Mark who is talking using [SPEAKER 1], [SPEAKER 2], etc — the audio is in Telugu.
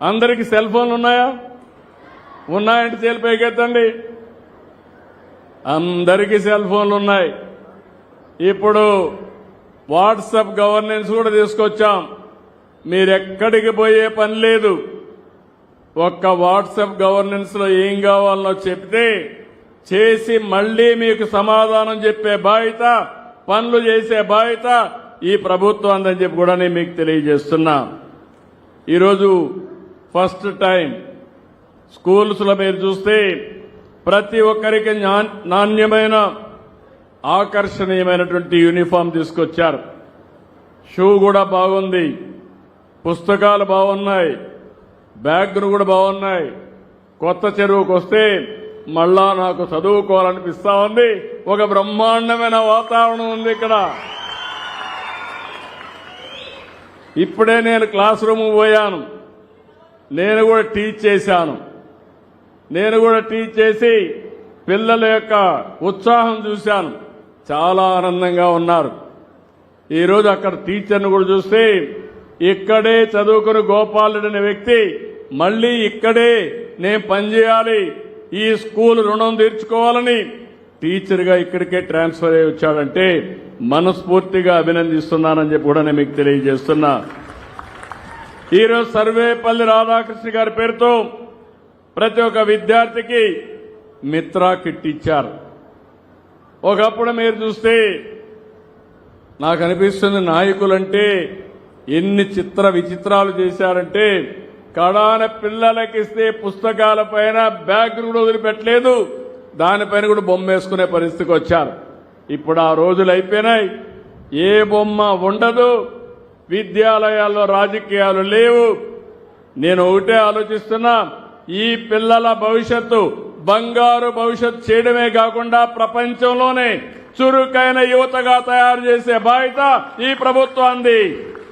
[SPEAKER 1] అందరికీ సెల్ ఫోన్లు ఉన్నాయా? ఉన్నాయంటే చేతులు పైకెత్తండి. అందరికీ సెల్ ఫోన్లు ఉన్నాయి. ఇప్పుడు వాట్సాప్ గవర్నెన్స్ కూడా తీసుకొచ్చాం. మీరెక్కడికి పోయే పని లేదు. ఒక్క వాట్సాప్ గవర్నెన్స్ లో ఏం కావాలనో చెప్తే చేసి మళ్లీ మీకు సమాధానం చెప్పే బాధ్యత, పనులు చేసే బాధ్యత ఈ ప్రభుత్వం అందని చెప్పి కూడా నేను మీకు తెలియజేస్తున్నా. ఈరోజు ఫస్ట్ టైం స్కూల్స్ లో మీరు చూస్తే ప్రతి ఒక్కరికి నాణ్యమైన ఆకర్షణీయమైనటువంటి యూనిఫామ్ తీసుకొచ్చారు. షూ కూడా బాగుంది, పుస్తకాలు బాగున్నాయి, బ్యాగులు కూడా బాగున్నాయి. కొత్త చెరువుకు వస్తే మళ్ళా నాకు చదువుకోవాలనిపిస్తా ఉంది. ఒక బ్రహ్మాండమైన వాతావరణం ఉంది ఇక్కడ. ఇప్పుడే నేను క్లాస్ రూమ్ పోయాను. నేను కూడా టీచ్ చేశాను. నేను కూడా టీచ్ చేసి పిల్లల యొక్క ఉత్సాహం చూశాను. చాలా ఆనందంగా ఉన్నారు. ఈరోజు అక్కడ టీచర్ను కూడా చూస్తే ఇక్కడే చదువుకుని గోపాలుడు అనే వ్యక్తి మళ్లీ ఇక్కడే నేను పనిచేయాలి, ఈ స్కూల్ రుణం తీర్చుకోవాలని టీచర్గా ఇక్కడికే ట్రాన్స్ఫర్ అయ్యి వచ్చాడంటే మనస్ఫూర్తిగా అభినందిస్తున్నానని చెప్పి కూడా నేను మీకు తెలియజేస్తున్నా. ఈరోజు సర్వేపల్లి రాధాకృష్ణ గారి పేరుతో ప్రతి ఒక్క విద్యార్థికి మిత్రా కిట్ ఇచ్చారు. ఒకప్పుడు మీరు చూస్తే నాకు అనిపిస్తుంది నాయకులంటే ఎన్ని చిత్ర విచిత్రాలు చేశారంటే కడాన పిల్లలకి ఇస్తే పుస్తకాల పైన బ్యాగ్ కూడా వదిలిపెట్టలేదు, దానిపైన కూడా బొమ్మ వేసుకునే పరిస్థితికి వచ్చారు. ఇప్పుడు ఆ రోజులు అయిపోయినాయి. ఏ బొమ్మ ఉండదు, విద్యాలయాల్లో రాజకీయాలు లేవు. నేను ఒకటే ఆలోచిస్తున్నా, ఈ పిల్లల భవిష్యత్తు బంగారు భవిష్యత్తు చేయడమే కాకుండా ప్రపంచంలోనే చురుకైన యువతగా తయారు చేసే బాధ్యత ఈ ప్రభుత్వానికి.